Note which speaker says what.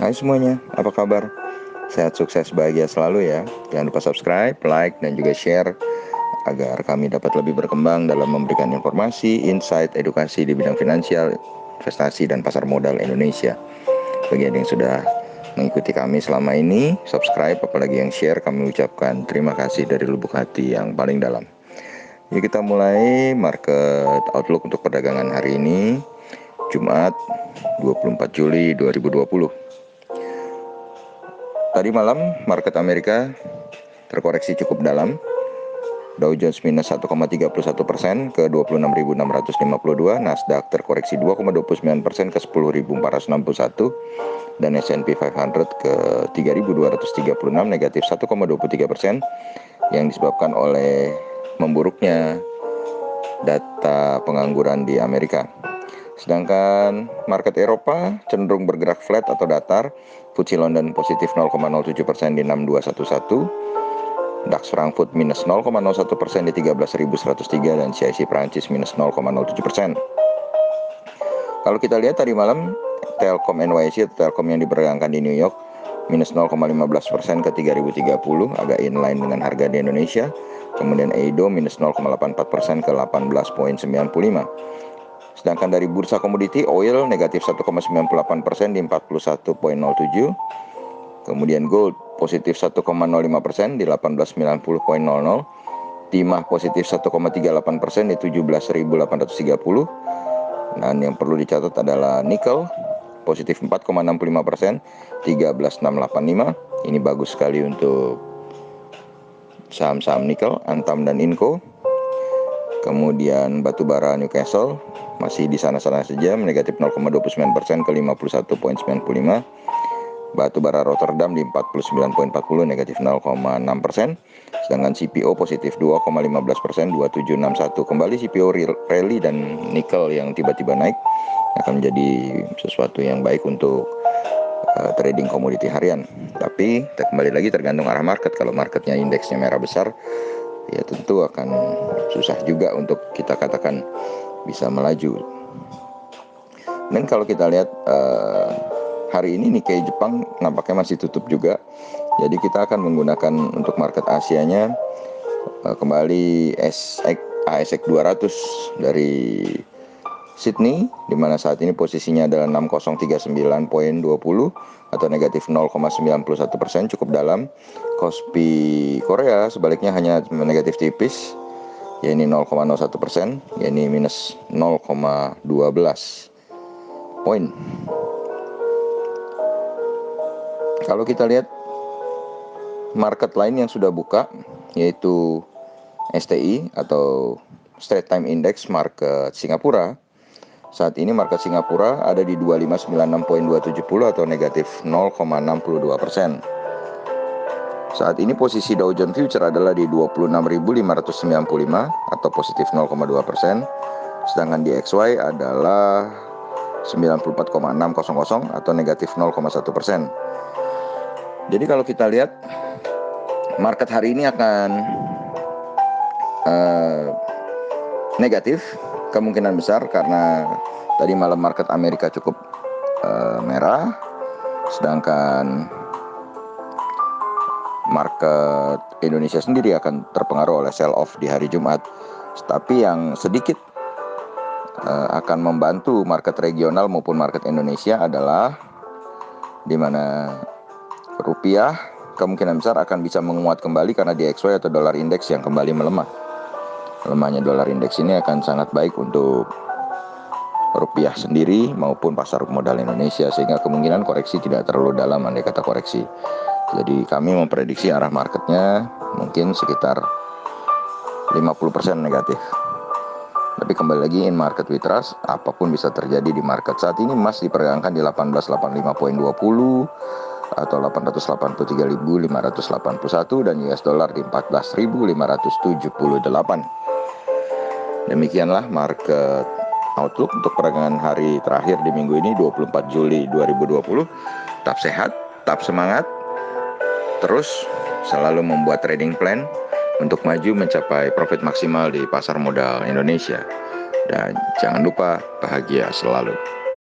Speaker 1: Hai semuanya, apa kabar? Sehat, sukses, bahagia selalu ya. Jangan lupa subscribe, like, dan juga share agar kami dapat lebih berkembang dalam memberikan informasi, insight, edukasi di bidang finansial, investasi, dan pasar modal Indonesia. Bagi yang sudah mengikuti kami selama ini, subscribe, apalagi yang share, kami ucapkan terima kasih dari lubuk hati yang paling dalam. Yuk kita mulai market outlook untuk perdagangan hari ini, Jumat 24 Juli 2020. Tadi malam market Amerika terkoreksi cukup dalam. Dow Jones minus 1,31% ke 26.652, Nasdaq terkoreksi 2,29% ke 10.461, dan S&P 500 ke 3.236 negatif 1,23%, yang disebabkan oleh memburuknya data pengangguran di Amerika. Sedangkan market Eropa cenderung bergerak flat atau datar. FTSE London positif 0,07% di 6211, DAX Frankfurt minus 0,01% di 13.103, dan CAC Prancis minus 0,07%. Kalau kita lihat tadi malam Telkom NYC atau Telkom yang diperdagangkan di New York minus 0,15% ke 3.030, agak inline dengan harga di Indonesia. Kemudian EIDO minus 0,84% ke 18,95. Sedangkan dari bursa komoditi, oil negatif 1,98% di 41,07. Kemudian gold positif 1,05% di 1890,00. Timah positif 1,38% di 17.830. Dan yang perlu dicatat adalah nikel positif 4,65% 13.685. Ini bagus sekali untuk saham-saham nikel, Antam dan Inco. Kemudian batubara Newcastle masih di sana-sana saja, negatif 0,29% ke 51,95. Batubara Rotterdam di 49,40, negatif 0,6%. Sedangkan CPO positif 2,15%, 2761. Kembali CPO rally dan nikel yang tiba-tiba naik akan menjadi sesuatu yang baik untuk trading komoditi harian. Tapi kembali lagi tergantung arah market. Kalau marketnya indeksnya merah besar, ya tentu akan susah juga untuk kita katakan bisa melaju. Dan kalau kita lihat hari ini Nikkei Jepang nampaknya masih tutup juga. Jadi kita akan menggunakan untuk market Asianya kembali ASX 200 dari Sydney, di mana saat ini posisinya adalah 6039.20 atau negatif 0,91%, cukup dalam. Kospi Korea sebaliknya hanya negatif tipis, yakni 0,01%, yakni minus 0,12 poin. Kalau kita lihat market lain yang sudah buka, yaitu STI atau Straits Time Index market Singapura. Saat ini market Singapura ada di 2596.270 atau negatif 0,62%. Saat ini posisi Dow Jones Future adalah di 26.595 atau positif 0,2%. Sedangkan di XY adalah 94,600 atau negatif 0,1%. Jadi kalau kita lihat market hari ini akan negatif kemungkinan besar karena tadi malam market Amerika cukup merah, sedangkan market Indonesia sendiri akan terpengaruh oleh sell off di hari Jumat. Tapi yang sedikit akan membantu market regional maupun market Indonesia adalah di mana rupiah kemungkinan besar akan bisa menguat kembali karena DXY atau dolar indeks yang kembali melemah. Lemahnya dolar indeks ini akan sangat baik untuk rupiah sendiri maupun pasar modal Indonesia, sehingga kemungkinan koreksi tidak terlalu dalam andai kata koreksi. Jadi kami memprediksi arah marketnya mungkin sekitar 50% negatif. Tapi kembali lagi, in market we trust, apapun bisa terjadi di market. Saat ini emas diperdagangkan di 1885.20 atau 883.581 dan US dollar di 14.578. Demikianlah market outlook untuk perdagangan hari terakhir di minggu ini 24 Juli 2020. Tetap sehat, tetap semangat, terus selalu membuat trading plan untuk maju mencapai profit maksimal di pasar modal Indonesia. Dan jangan lupa bahagia selalu.